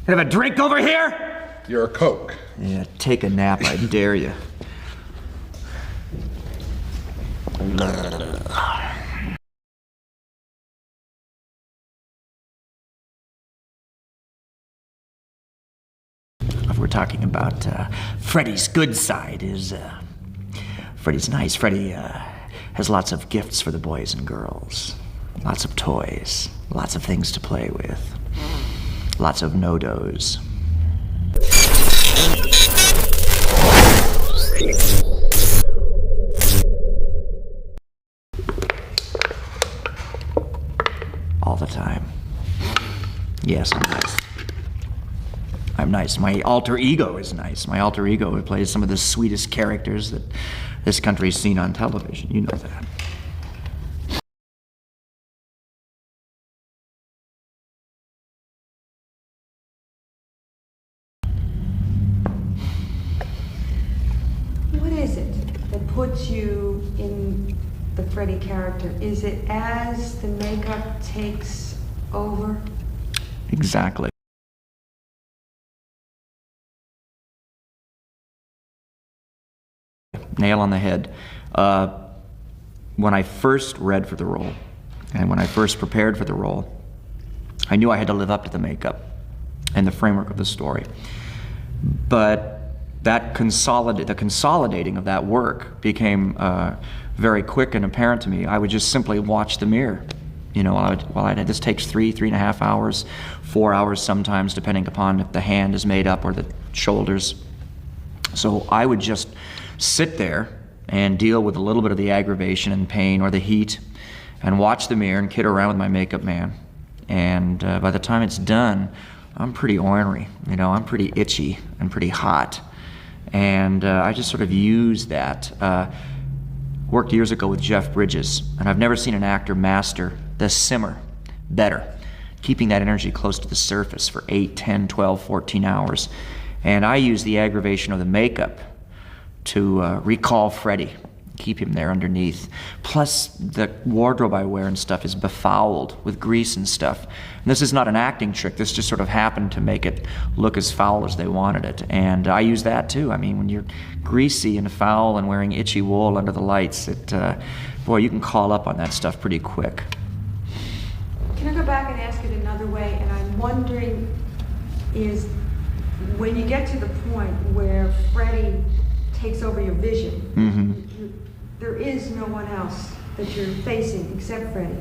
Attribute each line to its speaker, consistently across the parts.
Speaker 1: Have a drink over here?
Speaker 2: You're a Coke.
Speaker 1: Yeah, take a nap, I dare you. If we're talking about Freddy's good side, Freddy's nice. Freddy has lots of gifts for the boys and girls. Lots of toys. Lots of things to play with. Lots of no-dos. All the time. Yes, I'm nice. I'm nice. My alter ego is nice. My alter ego plays some of the sweetest characters that this country's seen on television. You know that.
Speaker 3: What is it that puts you in the Freddy character? Is it as the makeup takes over?
Speaker 1: Exactly. Nail on the head. When I first read for the role, and when I first prepared for the role, I knew I had to live up to the makeup and the framework of the story. But the consolidating of that work became very quick and apparent to me. I would just simply watch the mirror. You know, this takes 3.5 hours, 4 hours sometimes, depending upon if the hand is made up or the shoulders. So I would just sit there and deal with a little bit of the aggravation and pain or the heat and watch the mirror and kid around with my makeup man. And by the time it's done, I'm pretty ornery. You know, I'm pretty itchy and pretty hot. And I just sort of use that. Worked years ago with Jeff Bridges, and I've never seen an actor master the simmer better, keeping that energy close to the surface for 8, 10, 12, 14 hours. And I use the aggravation of the makeup to recall Freddy, keep him there underneath. Plus, the wardrobe I wear and stuff is befouled with grease and stuff. And this is not an acting trick. This just sort of happened to make it look as foul as they wanted it. And I use that too. I mean, when you're greasy and foul and wearing itchy wool under the lights, boy, you can call up on that stuff pretty quick.
Speaker 3: Can I go back and ask it another way? And I'm wondering, is when you get to the point where Freddy takes over your vision, there is no one else that you're facing except Freddy.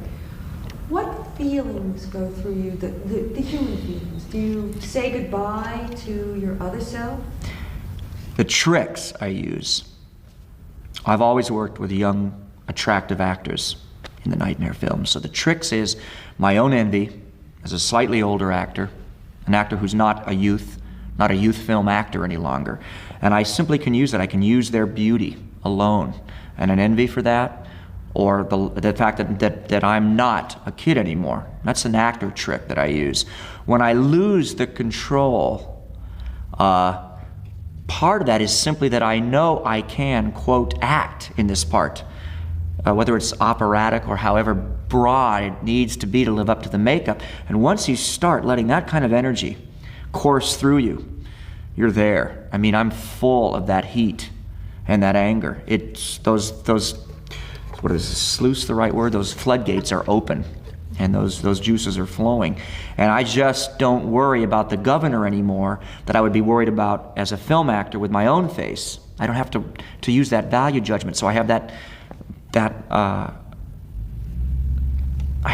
Speaker 3: What feelings go through you, the human feelings? Do you say goodbye to your other self?
Speaker 1: The tricks I use. I've always worked with young, attractive actors in the Nightmare films. So the tricks is my own envy as a slightly older actor, an actor who's not a youth film actor any longer. And I simply can use that. I can use their beauty alone. And an envy for that, or the fact that I'm not a kid anymore. That's an actor trick that I use. When I lose the control, part of that is simply that I know I can, quote, act in this part. Whether it's operatic or however broad it needs to be to live up to the makeup. And once you start letting that kind of energy course through you, you're there. I mean, I'm full of that heat and that anger. It's those, what is this, sluice the right word? Those floodgates are open and those juices are flowing. And I just don't worry about the governor anymore that I would be worried about as a film actor with my own face. I don't have to use that value judgment. So I have that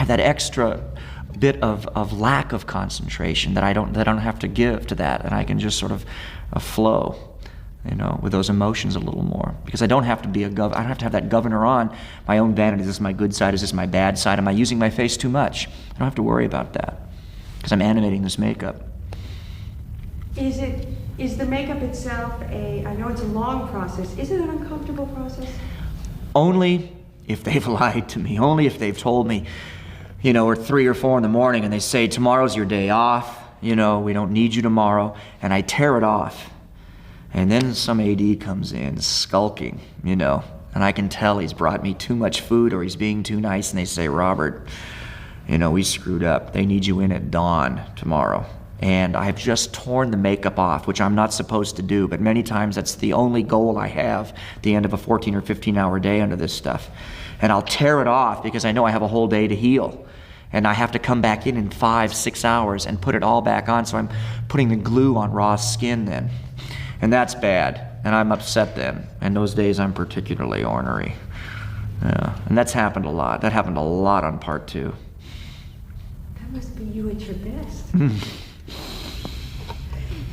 Speaker 1: extra bit of lack of concentration that I don't have to give to that, and I can just sort of flow, you know, with those emotions a little more, because I don't have to be I don't have to have that governor on my own vanity. Is this my good side? Is this my bad side? Am I using my face too much? I don't have to worry about that because I'm animating this makeup.
Speaker 3: Is the makeup itself I know it's a long process. Is it an uncomfortable process?
Speaker 1: Only if they've lied to me. Only if they've told me, you know, or 3 or 4 in the morning and they say, tomorrow's your day off, you know, we don't need you tomorrow, and I tear it off. And then some AD comes in skulking, you know, and I can tell he's brought me too much food or he's being too nice, and they say, Robert, you know, we screwed up. They need you in at dawn tomorrow. and I've just torn the makeup off, which I'm not supposed to do, but many times that's the only goal I have at the end of a 14 or 15-hour day under this stuff. And I'll tear it off because I know I have a whole day to heal. And I have to come back in 5, 6 hours and put it all back on, so I'm putting the glue on raw skin then. And that's bad, and I'm upset then. And those days I'm particularly ornery. Yeah, and that's happened a lot. That happened a lot on part 2.
Speaker 3: That must be you at your best.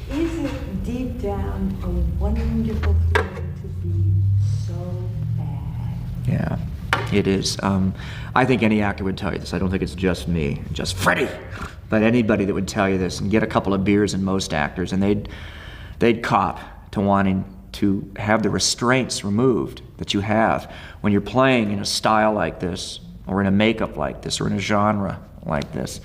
Speaker 3: Is it deep down a wonderful feeling to be so bad?
Speaker 1: Yeah. It is. I think any actor would tell you this. I don't think it's just me, just Freddy, but anybody that would tell you this, and get a couple of beers in most actors, and they'd cop to wanting to have the restraints removed that you have when you're playing in a style like this, or in a makeup like this, or in a genre like this.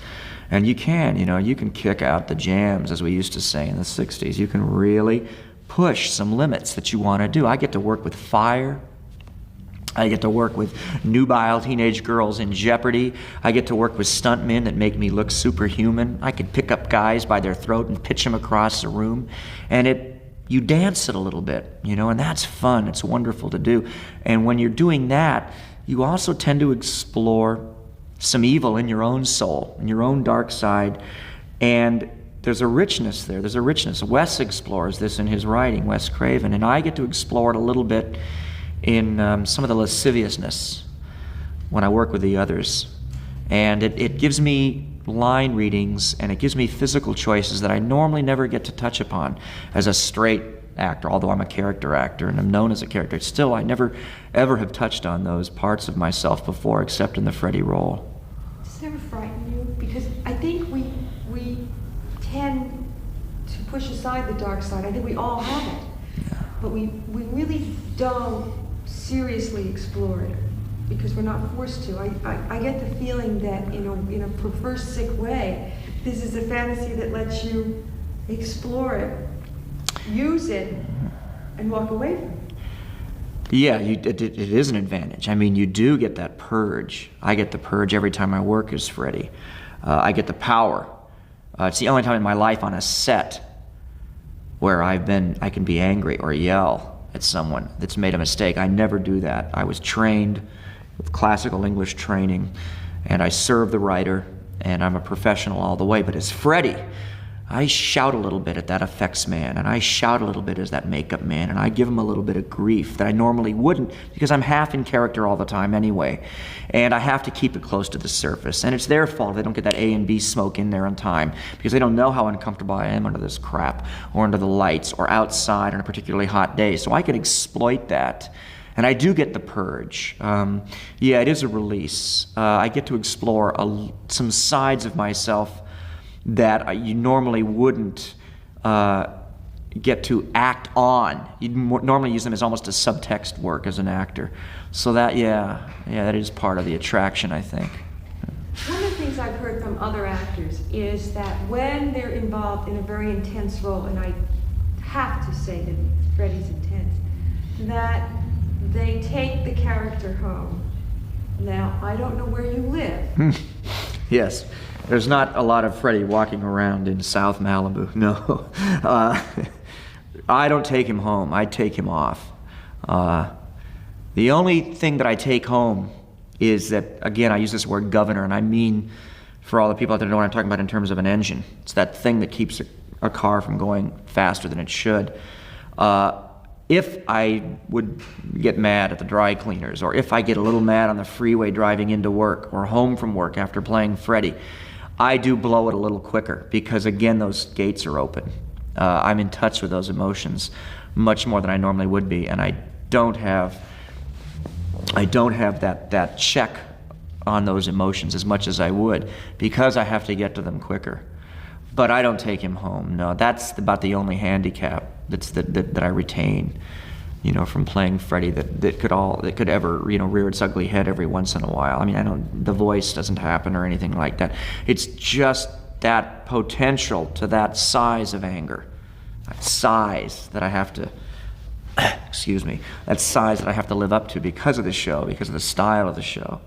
Speaker 1: And you can kick out the jams, as we used to say in the 60s. You can really push some limits that you want to do. I get to work with fire. I get to work with nubile teenage girls in jeopardy. I get to work with stuntmen that make me look superhuman. I could pick up guys by their throat and pitch them across the room. And you dance it a little bit, and that's fun. It's wonderful to do. And when you're doing that, you also tend to explore some evil in your own soul, in your own dark side. And there's a richness there. There's a richness. Wes explores this in his writing, Wes Craven, and I get to explore it a little bit in some of the lasciviousness when I work with the others. And it gives me line readings, and it gives me physical choices that I normally never get to touch upon as a straight actor, although I'm a character actor and I'm known as a character. Still, I never ever have touched on those parts of myself before, except in the Freddy role.
Speaker 3: Does it ever frighten you? Because I think we tend to push aside the dark side. I think we all have it.
Speaker 1: Yeah.
Speaker 3: But we really don't seriously explore it because we're not forced to. I get the feeling that in a perverse, sick way, this is a fantasy that lets you explore it, use it, and walk away from it.
Speaker 1: Yeah, it is an advantage. I mean, you do get that purge. I get the purge every time I work as Freddy. I get the power. It's the only time in my life on a set where I can be angry or yell at someone that's made a mistake. I never do that. I was trained with classical English training, and I serve the writer, and I'm a professional all the way. But as Freddy, I shout a little bit at that effects man, and I shout a little bit as that makeup man, and I give him a little bit of grief that I normally wouldn't, because I'm half in character all the time anyway, and I have to keep it close to the surface. And it's their fault they don't get that A and B smoke in there on time, because they don't know how uncomfortable I am under this crap, or under the lights, or outside on a particularly hot day. So I can exploit that. And I do get the purge. Yeah, it is a release. I get to explore some sides of myself that you normally wouldn't get to act on. You'd normally use them as almost a subtext work as an actor. So that, that is part of the attraction, I think.
Speaker 3: One of the things I've heard from other actors is that when they're involved in a very intense role, and I have to say that Freddy's intense, that they take the character home. Now, I don't know where you live.
Speaker 1: Yes. There's not a lot of Freddy walking around in South Malibu. No. I don't take him home. I take him off. The only thing that I take home is that, again, I use this word governor, and I mean, for all the people out there who know what I'm talking about in terms of an engine. It's that thing that keeps a car from going faster than it should. If I would get mad at the dry cleaners, or if I get a little mad on the freeway driving into work or home from work after playing Freddy, I do blow it a little quicker because, again, those gates are open. I'm in touch with those emotions much more than I normally would be, and I don't have that check on those emotions as much as I would because I have to get to them quicker. But I don't take him home. No, that's about the only handicap that I retain, from playing Freddy that could ever, rear its ugly head every once in a while. I mean, the voice doesn't happen or anything like that. It's just that potential to that size of anger, that size that I have to, that size that I have to live up to because of the show, because of the style of the show.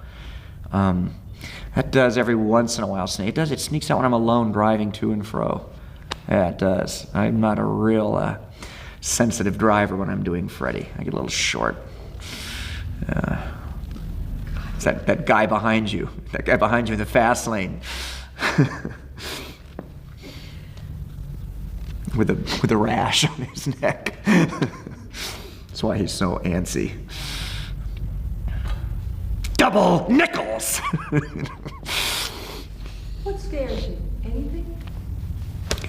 Speaker 1: That does every once in a while. It sneaks out when I'm alone driving to and fro. Yeah, it does. I'm not a real sensitive driver when I'm doing Freddy. I get a little short. It's that guy behind you. That guy behind you in the fast lane. with a rash on his neck. That's why he's so antsy. Double nickels!
Speaker 3: What scares you? Anything?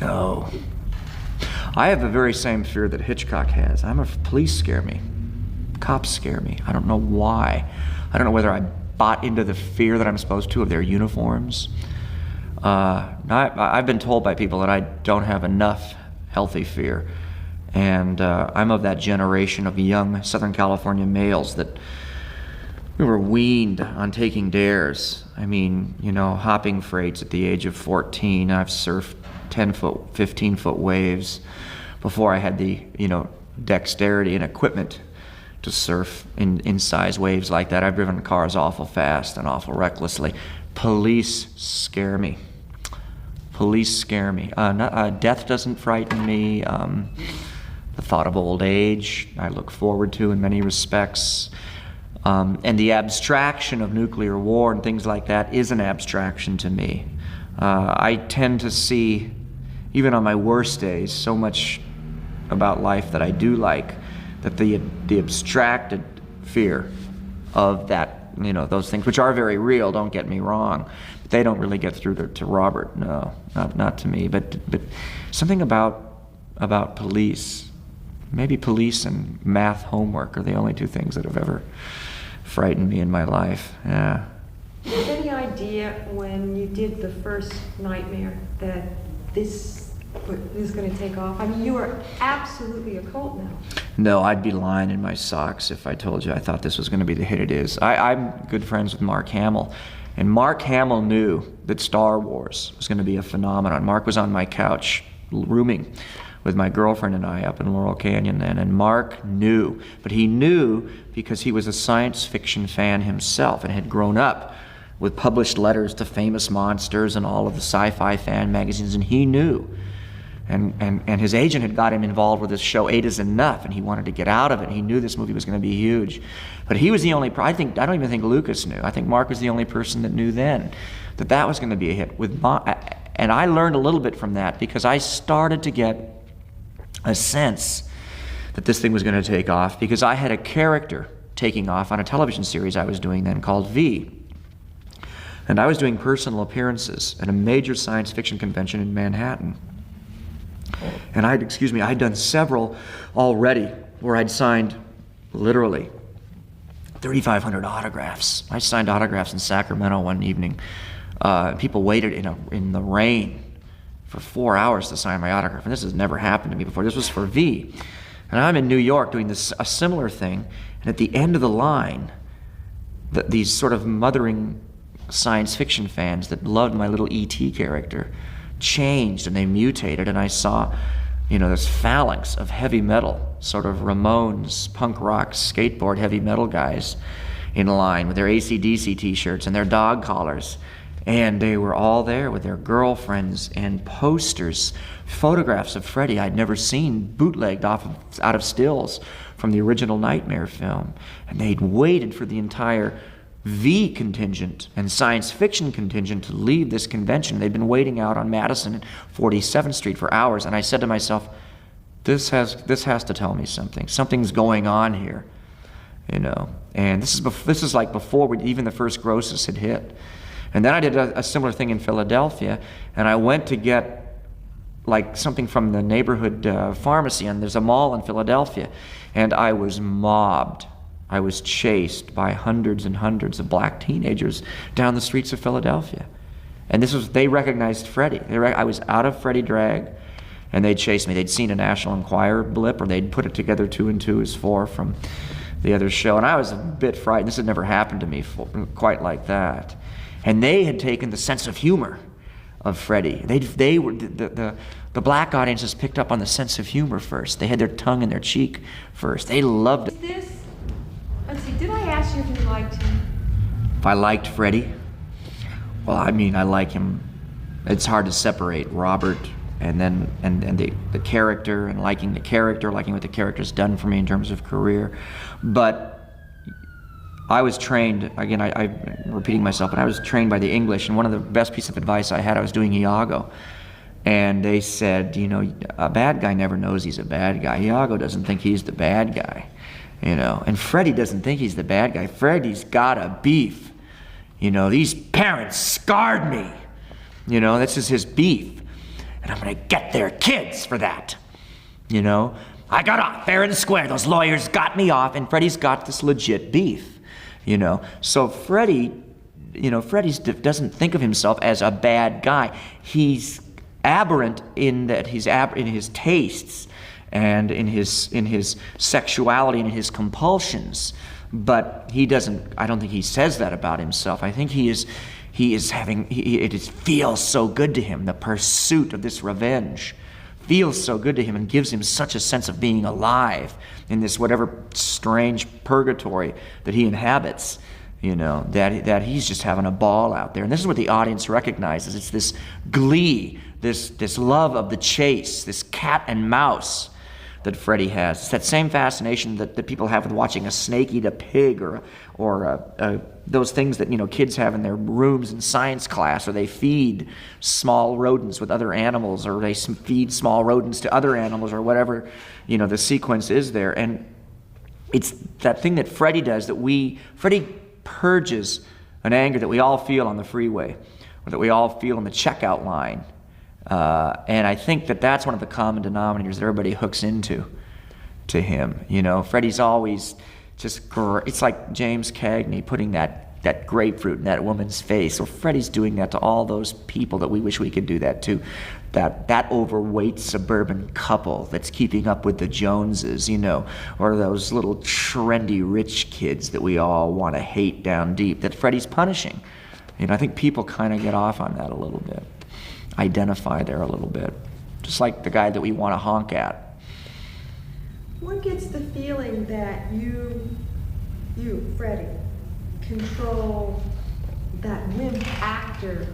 Speaker 1: Oh. I have the very same fear that Hitchcock has. Police scare me. Cops scare me. I don't know why. I don't know whether I bought into the fear that I'm supposed to of their uniforms. I've been told by people that I don't have enough healthy fear. And I'm of that generation of young Southern California males that we were weaned on taking dares. I mean, hopping freights at the age of 14. I've surfed 10-foot, 15-foot waves before I had the, dexterity and equipment to surf in size waves like that. I've driven cars awful fast and awful recklessly. Police scare me. Police scare me. Death doesn't frighten me. The thought of old age, I look forward to in many respects. And the abstraction of nuclear war and things like that is an abstraction to me. I tend to see, even on my worst days, so much about life that I do like, that the abstracted fear of that, those things, which are very real, don't get me wrong, but they don't really get through to Robert, no, not to me. But something about police, maybe police and math homework are the only two things that have ever frightened me in my life. Yeah.
Speaker 3: Do you have any idea when you did the first Nightmare that this was going to take off? I mean, you are absolutely a cult now. No,
Speaker 1: I'd be lying in my socks if I told you I thought this was going to be the hit it is. I'm good friends with Mark Hamill, and Mark Hamill knew that Star Wars was going to be a phenomenon. Mark was on my couch rooming with my girlfriend and I up in Laurel Canyon then, and Mark knew, but he knew because he was a science fiction fan himself and had grown up with published letters to Famous Monsters and all of the sci-fi fan magazines, and he knew. And his agent had got him involved with this show, 8 is Enough, and he wanted to get out of it. He knew this movie was going to be huge. But he was the only, I don't even think Lucas knew. I think Mark was the only person that knew then that was going to be a hit. And I learned a little bit from that because I started to get a sense that this thing was going to take off because I had a character taking off on a television series I was doing then called V. And I was doing personal appearances at a major science fiction convention in Manhattan. And I'd done several already where I'd signed literally 3,500 autographs. I signed autographs in Sacramento one evening. People waited in the rain for 4 hours to sign my autograph, and this has never happened to me before. This was for V. And I'm in New York doing a similar thing, and at the end of the line, these sort of mothering science fiction fans that loved my little E.T. character changed and they mutated, and I saw, this phalanx of heavy metal, sort of Ramones, punk rock, skateboard heavy metal guys in line with their AC/DC t-shirts and their dog collars. And they were all there with their girlfriends and posters, photographs of Freddy I'd never seen, bootlegged out of stills from the original Nightmare film. And they'd waited for the entire V contingent and science fiction contingent to leave this convention. They'd been waiting out on Madison and 47th Street for hours. And I said to myself, this has to tell me something. Something's going on here, And this is like before even the first grosses had hit. And then I did a similar thing in Philadelphia, and I went to get something from the neighborhood pharmacy, and there's a mall in Philadelphia, and I was mobbed. I was chased by hundreds and hundreds of black teenagers down the streets of Philadelphia. And they recognized Freddy. I was out of Freddy drag, and they chased me. They'd seen a National Enquirer blip, or they'd put it together 2 and 2 is 4 from the other show. And I was a bit frightened. This had never happened to me quite like that. And they had taken the sense of humor of Freddy. They were the black audiences picked up on the sense of humor first. They had their tongue in their cheek first. They loved it.
Speaker 3: Let's see, did I ask you if you liked him?
Speaker 1: If I liked Freddy? Well, I like him. It's hard to separate Robert and then and the character, and liking the character, liking what the character's done for me in terms of career. But I was trained, again, I'm repeating myself, but I was trained by the English, and one of the best pieces of advice I had, I was doing Iago, and they said, you know, a bad guy never knows he's a bad guy. Iago doesn't think he's the bad guy, you know, and Freddy doesn't think he's the bad guy. Freddy's got a beef. You know, these parents scarred me. You know, this is his beef, and I'm gonna get their kids for that. You know, I got off fair and square. Those lawyers got me off, and Freddy's got this legit beef. You know, so Freddy, you know, doesn't think of himself as a bad guy. He's aberrant in that he's in his tastes and in his sexuality and in his compulsions. But he doesn't. I don't think he says that about himself. I think it feels so good to him. The pursuit of this revenge feels so good to him and gives him such a sense of being alive in this whatever strange purgatory that he inhabits, you know, that he's just having a ball out there. And this is what the audience recognizes. It's this glee, this love of the chase, this cat and mouse that Freddy has. It's that same fascination that people have with watching a snake eat a pig, or those things that, you know, kids have in their rooms in science class, or they feed small rodents with other animals, or they feed small rodents to other animals, or whatever, you know, the sequence is there. And it's that thing that Freddy does, Freddy purges an anger that we all feel on the freeway, or that we all feel in the checkout line. And I think that's one of the common denominators that everybody hooks into to him. You know, Freddy's always just it's like James Cagney putting that grapefruit in that woman's face. Or Freddy's doing that to all those people that we wish we could do that to. That overweight suburban couple that's keeping up with the Joneses, you know, or those little trendy rich kids that we all want to hate down deep, that Freddy's punishing. You know, I think people kind of get off on that a little bit. Identify there a little bit, just like the guy that we want to honk at.
Speaker 3: One gets the feeling that you, Freddy, control that wimp actor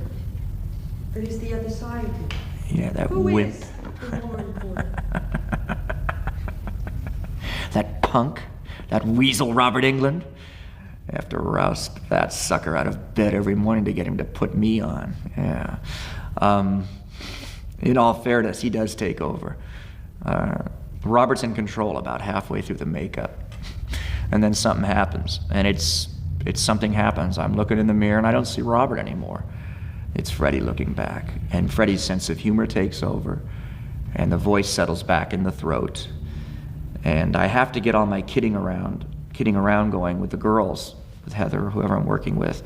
Speaker 3: that is the other side of you.
Speaker 1: Yeah, that
Speaker 3: Who
Speaker 1: wimp.
Speaker 3: is the more important?
Speaker 1: That punk, that weasel Robert England. I have to roust that sucker out of bed every morning to get him to put me on. Yeah. In all fairness, he does take over. Robert's in control about halfway through the makeup, and then something happens, and it's something happens. I'm looking in the mirror and I don't see Robert anymore. It's Freddy looking back, and Freddy's sense of humor takes over, and the voice settles back in the throat, and I have to get all my kidding around going with the girls, with Heather, whoever I'm working with,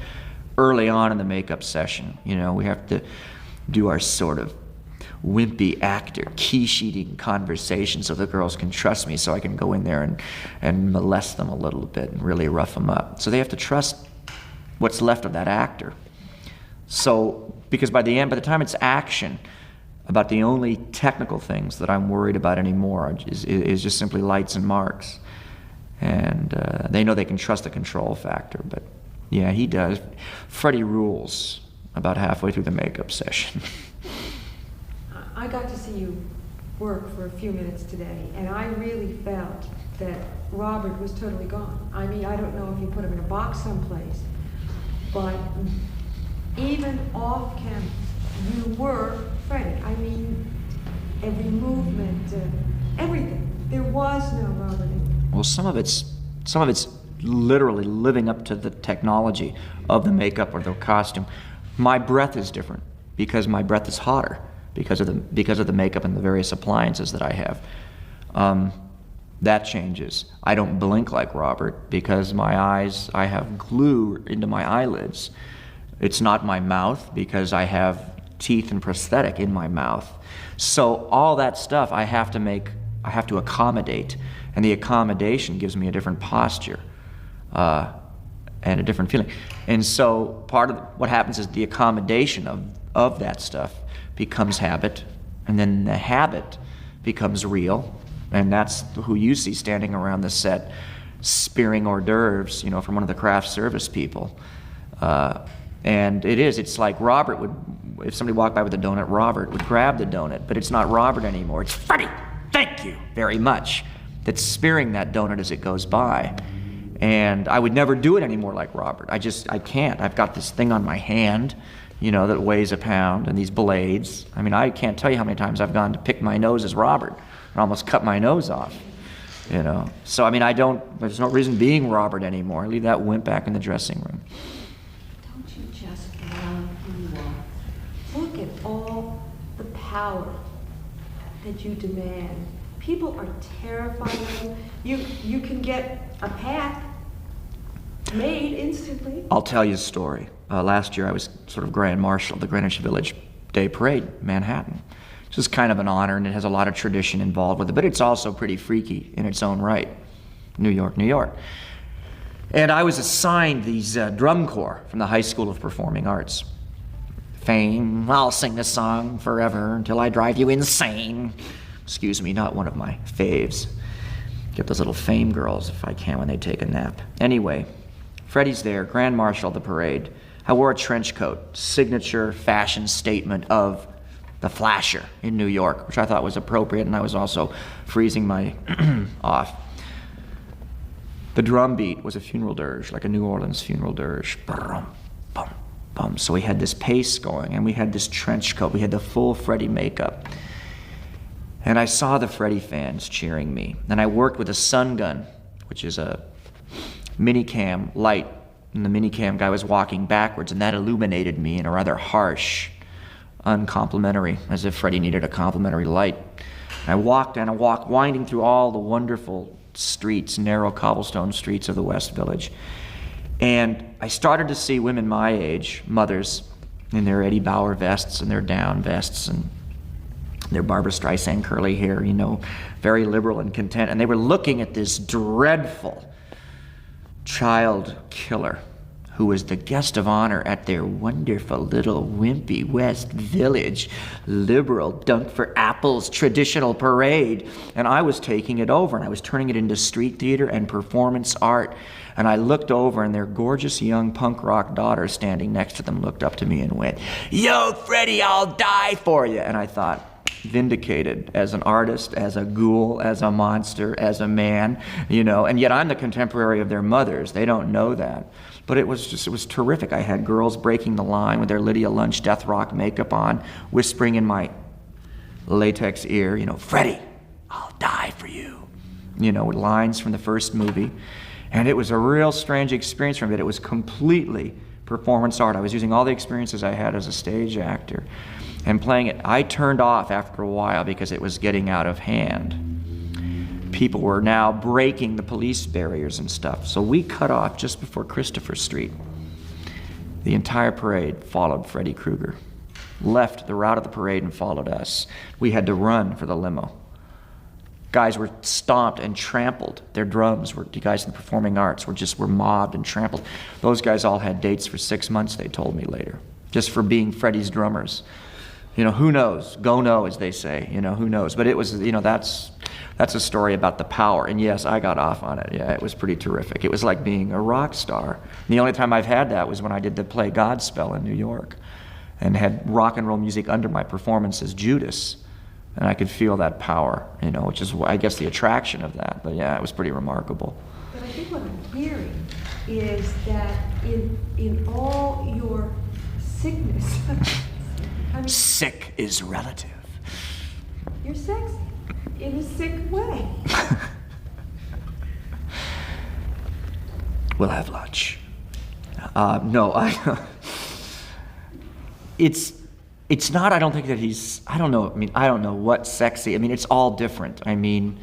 Speaker 1: early on in the makeup session. You know, we have to do our sort of wimpy actor key sheeting conversation so the girls can trust me, so I can go in there and molest them a little bit and really rough them up. So they have to trust what's left of that actor. So, because by the time it's action, about the only technical things that I'm worried about anymore is just simply lights and marks. And they know they can trust the control factor, but yeah, he does. Freddy rules about halfway through the makeup session.
Speaker 3: I got to see you work for a few minutes today, and I really felt that Robert was totally gone. I mean, I don't know if you put him in a box someplace, but even off camera, you were Freddy. I mean, every movement, everything. There was no Robert.
Speaker 1: Well, some of it's literally living up to the technology of the makeup or the costume. My breath is different because my breath is hotter because of the makeup and the various appliances that I have. That changes. I don't blink like Robert because my eyes, I have glue into my eyelids. It's not my mouth because I have teeth and prosthetic in my mouth. So all that stuff I have to accommodate, and the accommodation gives me a different posture and a different feeling. And so part of what happens is the accommodation of that stuff becomes habit, and then the habit becomes real, and that's who you see standing around the set spearing hors d'oeuvres, you know, from one of the craft service people. And it's like Robert if somebody walked by with a donut, Robert would grab the donut, but it's not Robert anymore. It's Freddy. Thank you very much. That's spearing that donut as it goes by. And I would never do it anymore like Robert. I can't. I've got this thing on my hand, that weighs a pound, and these blades. I mean, I can't tell you how many times I've gone to pick my nose as Robert and almost cut my nose off, So, I mean, there's no reason being Robert anymore. I leave that wimp back in the dressing room.
Speaker 3: Don't you just love who you are? Look at all the power that you demand. People are terrified of you. You can get a path made instantly.
Speaker 1: I'll tell you a story. Last year I was sort of Grand Marshal of the Greenwich Village Day Parade, Manhattan. This is kind of an honor, and it has a lot of tradition involved with it, but it's also pretty freaky in its own right. New York, New York. And I was assigned these drum corps from the High School of Performing Arts. Fame, I'll sing this song forever until I drive you insane. Excuse me, not one of my faves. Get those little fame girls if I can when they take a nap. Anyway, Freddy's there, Grand Marshal of the parade. I wore a trench coat, signature fashion statement of the Flasher in New York, which I thought was appropriate, and I was also freezing my off. The drum beat was a funeral dirge, like a New Orleans funeral dirge. Brum, bum, bum. So we had this pace going, and we had this trench coat. We had the full Freddy makeup. And I saw the Freddy fans cheering me. And I worked with a sun gun, which is a minicam light. And the minicam guy was walking backwards, and that illuminated me in a rather harsh, uncomplimentary, as if Freddy needed a complimentary light. And I walked, winding through all the wonderful streets, narrow cobblestone streets of the West Village. And I started to see women my age, mothers, in their Eddie Bauer vests and their down vests and their Barbra Streisand curly hair, very liberal and content. And they were looking at this dreadful child killer who was the guest of honor at their wonderful little wimpy West Village liberal dunk for apples traditional parade. And I was taking it over, and I was turning it into street theater and performance art. And I looked over, and their gorgeous young punk rock daughter standing next to them looked up to me and went, "Yo, Freddy, I'll die for you." And I thought, vindicated as an artist, as a ghoul, as a monster, as a man, and yet I'm the contemporary of their mothers. They don't know that. But it was terrific. I had girls breaking the line with their Lydia Lunch death rock makeup on, whispering in my latex ear, "Freddy, I'll die for you," with lines from the first movie. And it was a real strange experience for me, but it was completely performance art. I was using all the experiences I had as a stage actor and playing it. I turned off after a while because it was getting out of hand. People were now breaking the police barriers and stuff. So we cut off just before Christopher Street. The entire parade followed Freddy Krueger, left the route of the parade and followed us. We had to run for the limo. Guys were stomped and trampled. Their drums were, the guys in the performing arts were mobbed and trampled. Those guys all had dates for 6 months, they told me later, just for being Freddy's drummers. Who knows? Go know, as they say. Who knows? But it was, that's a story about the power. And yes, I got off on it. Yeah, it was pretty terrific. It was like being a rock star. And the only time I've had that was when I did the play Godspell in New York and had rock and roll music under my performance as Judas. And I could feel that power, which is, I guess, the attraction of that. But yeah, it was pretty remarkable.
Speaker 3: But I think what I'm hearing is that in all your sickness,
Speaker 1: sick is relative.
Speaker 3: You're sexy in a sick way.
Speaker 1: We'll have lunch. No, it's not, I don't think that he's, I don't know what's sexy. It's all different. I don't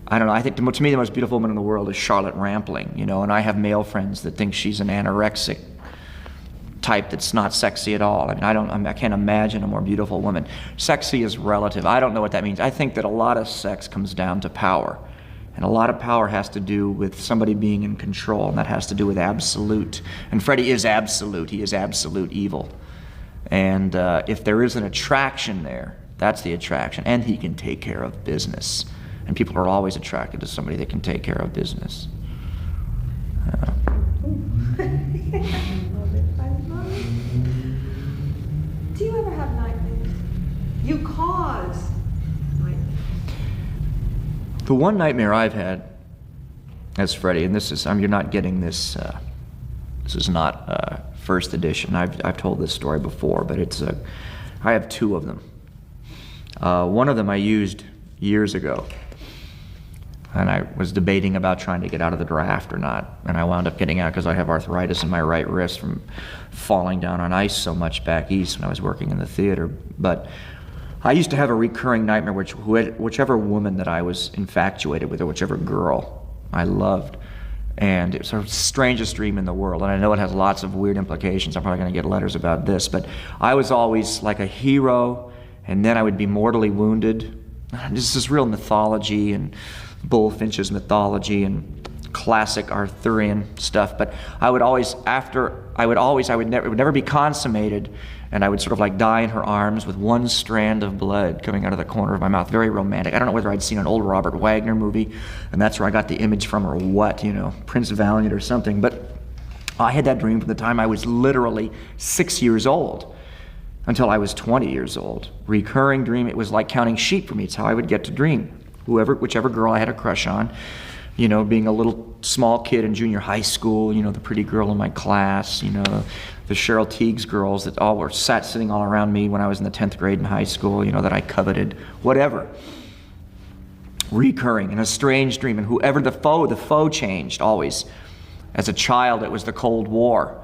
Speaker 1: know. I think to me the most beautiful woman in the world is Charlotte Rampling, and I have male friends that think she's an anorexic type that's not sexy at all. I can't imagine a more beautiful woman. Sexy is relative. I don't know what that means. I think that a lot of sex comes down to power. And a lot of power has to do with somebody being in control, and that has to do with absolute. And Freddy is absolute. He is absolute evil. And if there is an attraction there, that's the attraction. And he can take care of business. And people are always attracted to somebody that can take care of business.
Speaker 3: You cause nightmares.
Speaker 1: The one nightmare I've had as Freddy, and this is, you're not getting this, this is not first edition. I've told this story before, but I have two of them. One of them I used years ago, and I was debating about trying to get out of the draft or not, and I wound up getting out because I have arthritis in my right wrist from falling down on ice so much back east when I was working in the theater. But I used to have a recurring nightmare, whichever woman that I was infatuated with, or whichever girl I loved, and it was the strangest dream in the world. And I know it has lots of weird implications. I'm probably going to get letters about this, but I was always like a hero, and then I would be mortally wounded. This is real mythology and Bullfinch's mythology and classic Arthurian stuff. But I would never be consummated, and I would sort of like die in her arms with one strand of blood coming out of the corner of my mouth. Very romantic. I don't know whether I'd seen an old Robert Wagner movie, and that's where I got the image from, or what, Prince Valiant or something. But I had that dream from the time I was literally 6 years old until I was 20 years old. Recurring dream. It was like counting sheep for me. It's how I would get to dream. Whichever girl I had a crush on, being a little small kid in junior high school, the pretty girl in my class, the Cheryl Tiegs girls that all were sitting all around me when I was in the 10th grade in high school, that I coveted, whatever. Recurring in a strange dream, and whoever the foe changed always. As a child, it was the Cold War.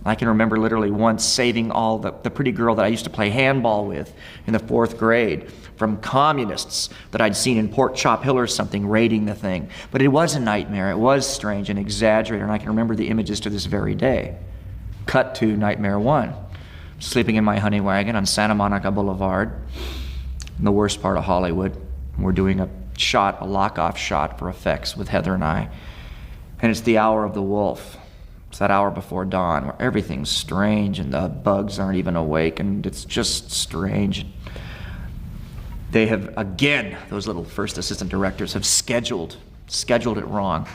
Speaker 1: I can remember literally once saving all the pretty girl that I used to play handball with in the 4th grade from communists that I'd seen in Port Chop Hill or something, raiding the thing. But it was a nightmare. It was strange and exaggerated, and I can remember the images to this very day. Cut to nightmare 1. Sleeping in my honey wagon on Santa Monica Boulevard, in the worst part of Hollywood. We're doing a lock-off shot for effects with Heather and I. And it's the hour of the wolf. It's that hour before dawn where everything's strange and the bugs aren't even awake, and it's just strange. They have, again, those little first assistant directors have scheduled it wrong.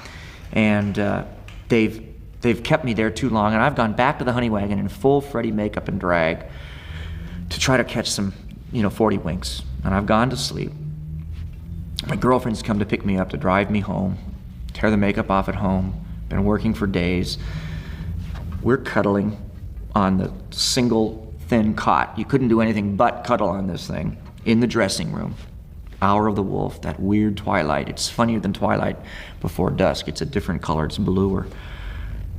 Speaker 1: And they've kept me there too long, and I've gone back to the honey wagon in full Freddy makeup and drag to try to catch some, 40 winks. And I've gone to sleep. My girlfriend's come to pick me up to drive me home, tear the makeup off at home. Been working for days. We're cuddling on the single thin cot. You couldn't do anything but cuddle on this thing in the dressing room. Hour of the wolf, that weird twilight. It's funnier than twilight before dusk. It's a different color. It's bluer.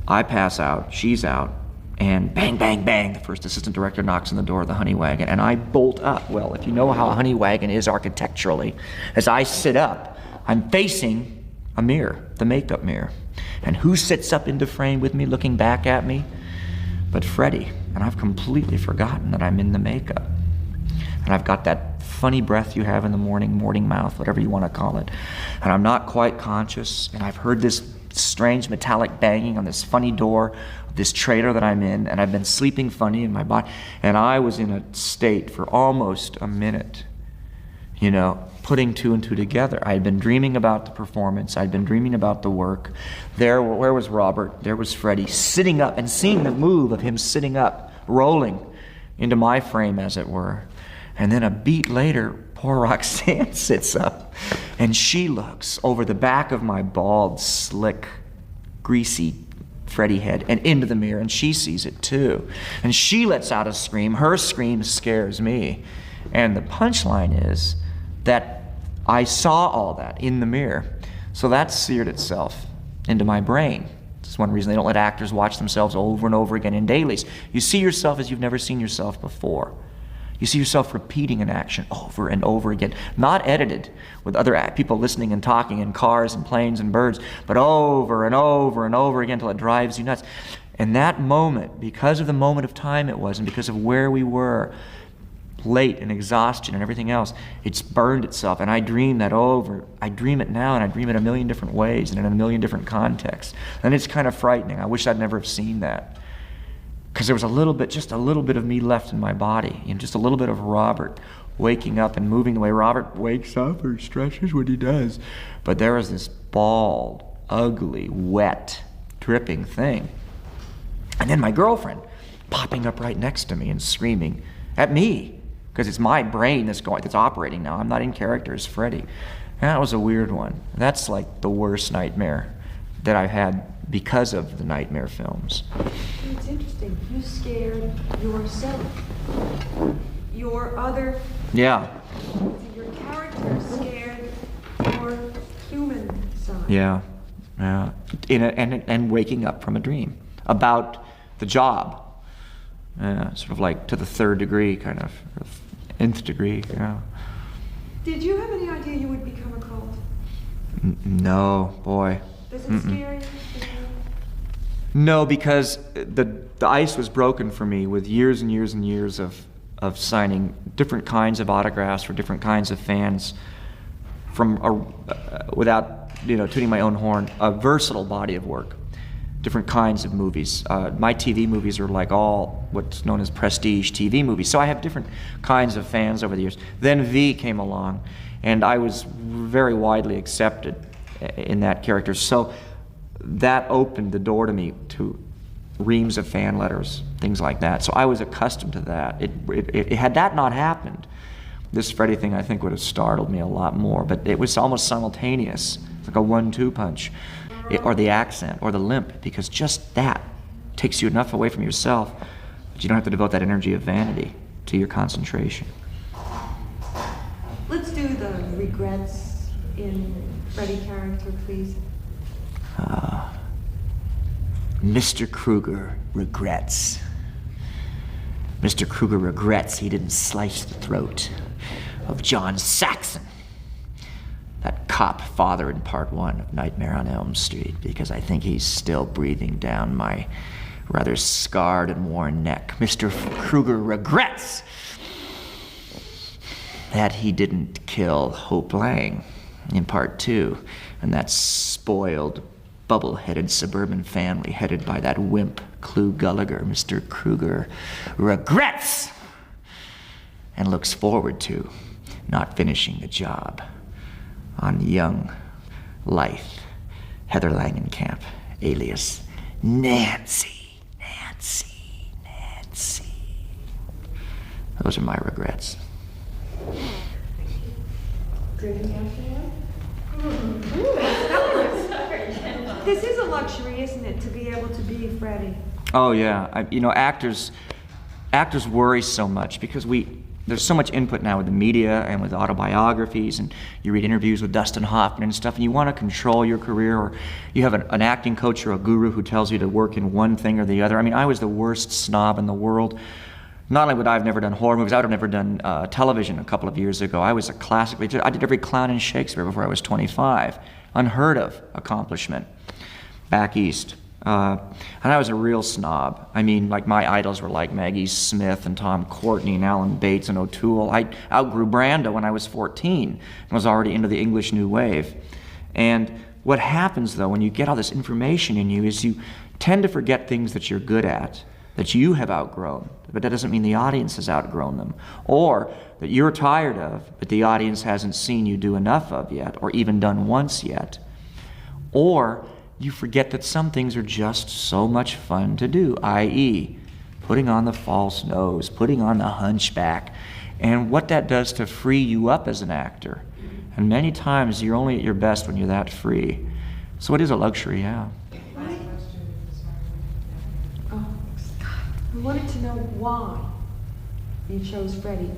Speaker 1: I pass out. She's out. And bang, bang, bang, the first assistant director knocks on the door of the honey wagon, and I bolt up. Well, if you know how a honey wagon is architecturally, as I sit up, I'm facing a mirror, the makeup mirror. And who sits up into frame with me looking back at me? But Freddy. And I've completely forgotten that I'm in the makeup. And I've got that funny breath you have in the morning mouth, whatever you want to call it. And I'm not quite conscious. And I've heard this strange metallic banging on this funny door of this trailer that I'm in. And I've been sleeping funny in my body. And I was in a state for almost a minute, putting two and two together. I had been dreaming about the performance. I'd been dreaming about the work. Where was Robert? There was Freddy, sitting up and seeing the move of him sitting up, rolling into my frame, as it were. And then a beat later, poor Roxanne sits up, and she looks over the back of my bald, slick, greasy Freddy head and into the mirror, and she sees it too. And she lets out a scream. Her scream scares me. And the punchline is that I saw all that in the mirror. So that seared itself into my brain. It's one reason they don't let actors watch themselves over and over again in dailies. You see yourself as you've never seen yourself before. You see yourself repeating an action over and over again, not edited with other people listening and talking in cars and planes and birds, but over and over and over again until it drives you nuts. And that moment, because of the moment of time it was and because of where we were, late and exhaustion and everything else, it's burned itself. And I dream that over. I dream it now, and I dream it a million different ways and in a million different contexts. And it's kind of frightening. I wish I'd never have seen that. Because there was just a little bit of me left in my body, just a little bit of Robert waking up and moving the way Robert wakes up or stretches when he does. But there was this bald, ugly, wet, dripping thing. And then my girlfriend popping up right next to me and screaming at me. because it's my brain that's operating now. I'm not in character as Freddy. That was a weird one. That's like the worst nightmare that I've had because of the nightmare films.
Speaker 3: It's interesting. You scared yourself. Your other...
Speaker 1: Yeah.
Speaker 3: Your character scared your human side.
Speaker 1: Yeah. Yeah. And waking up from a dream about the job. Sort of like to the third degree, kind of, or nth degree. Yeah.
Speaker 3: Did you have any idea you would become a cult?
Speaker 1: No, boy.
Speaker 3: Does it scare you?
Speaker 1: No, because the ice was broken for me with years and years and years of signing different kinds of autographs for different kinds of fans, from without tooting my own horn, a versatile body of work, different kinds of movies. My TV movies are like all what's known as prestige TV movies, so I have different kinds of fans over the years. Then V came along, and I was very widely accepted in that character. So that opened the door to me to reams of fan letters, things like that. So I was accustomed to that. Had that not happened, this Freddy thing I think would have startled me a lot more. But it was almost simultaneous. It's like a 1-2 punch, or the accent, or the limp, because just that takes you enough away from yourself that you don't have to devote that energy of vanity to your concentration.
Speaker 3: Let's do the regrets in Freddy character, please.
Speaker 1: Mr. Krueger regrets. Mr. Krueger regrets he didn't slice the throat of John Saxon, that cop father in part 1 of Nightmare on Elm Street, because I think he's still breathing down my rather scarred and worn neck. Mr. Krueger regrets that he didn't kill Hope Lang in part 2, and that spoiled, bubble-headed suburban family headed by that wimp, Clu Gallagher. Mr. Krueger regrets and looks forward to not finishing the job on young, lithe Heather Langenkamp, alias Nancy. Those are my regrets.
Speaker 3: This is a luxury, isn't it, to be able to be Freddy?
Speaker 1: Oh yeah, actors worry so much because there's so much input now with the media and with autobiographies, and you read interviews with Dustin Hoffman and stuff, and you want to control your career, or you have an acting coach or a guru who tells you to work in one thing or the other. I mean, I was the worst snob in the world. Not only would I have never done horror movies, I would have never done television a couple of years ago. I was I did every clown in Shakespeare before I was 25. Unheard of accomplishment back east. And I was a real snob. I mean, like, my idols were like Maggie Smith and Tom Courtenay and Alan Bates and O'Toole. I outgrew Brando when I was 14 and was already into the English New Wave. And what happens, though, when you get all this information in you is you tend to forget things that you're good at, that you have outgrown, but that doesn't mean the audience has outgrown them. Or that you're tired of, but the audience hasn't seen you do enough of yet, or even done once yet. Or you forget that some things are just so much fun to do, i.e., putting on the false nose, putting on the hunchback, and what that does to free you up as an actor. And many times you're only at your best when you're that free. So it is a luxury, yeah.
Speaker 3: Oh, God. I wanted to know why you chose Freddy,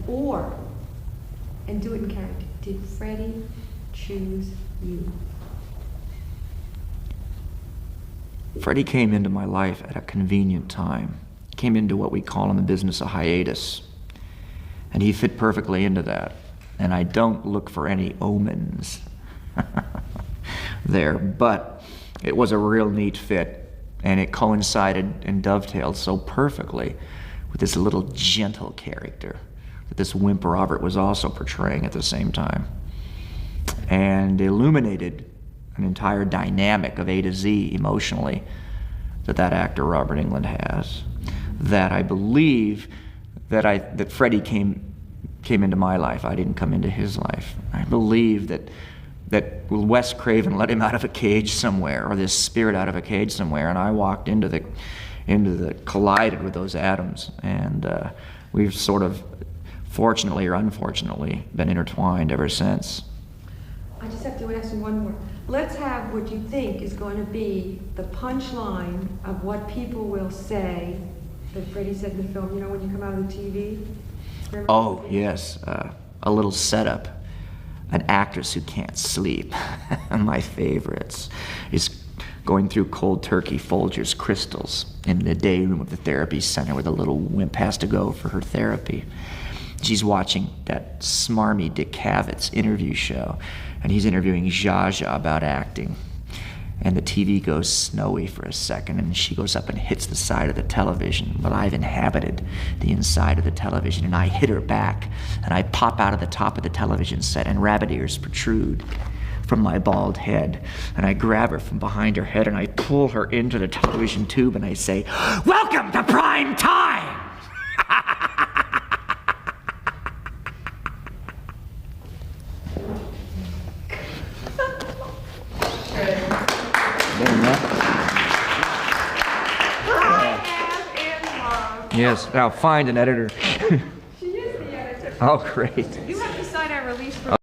Speaker 3: and do it in character. Did Freddy choose you?
Speaker 1: Freddy came into my life at a convenient time. He came into what we call in the business a hiatus. And he fit perfectly into that. And I don't look for any omens there, but it was a real neat fit, and it coincided and dovetailed so perfectly with this little gentle character that this wimp Robert was also portraying at the same time, and illuminated an entire dynamic of A to Z emotionally that actor Robert Englund has, that I believe that Freddy came into my life. I didn't come into his life. I believe that Wes Craven let him out of a cage somewhere, or this spirit out of a cage somewhere, and I walked into the collided with those atoms, and we've sort of fortunately or unfortunately, been intertwined ever since.
Speaker 3: I just have to ask you one more. Let's have what you think is going to be the punchline of what people will say that Freddy said in the film, you know, when you come out of the TV? Remember?
Speaker 1: Oh, yes, a little setup. An actress who can't sleep. My favorites is going through cold turkey Folgers crystals in the day room of the therapy center where the little wimp has to go for her therapy. She's watching that smarmy Dick Cavett interview show, and he's interviewing Zsa Zsa about acting. And the TV goes snowy for a second, and she goes up and hits the side of the television. But I've inhabited the inside of the television, and I hit her back, and I pop out of the top of the television set, and rabbit ears protrude from my bald head. And I grab her from behind her head, and I pull her into the television tube, and I say, "Welcome to prime time!" Yes, now find an editor.
Speaker 3: She is the editor.
Speaker 1: Oh, great.
Speaker 3: You have to sign our release from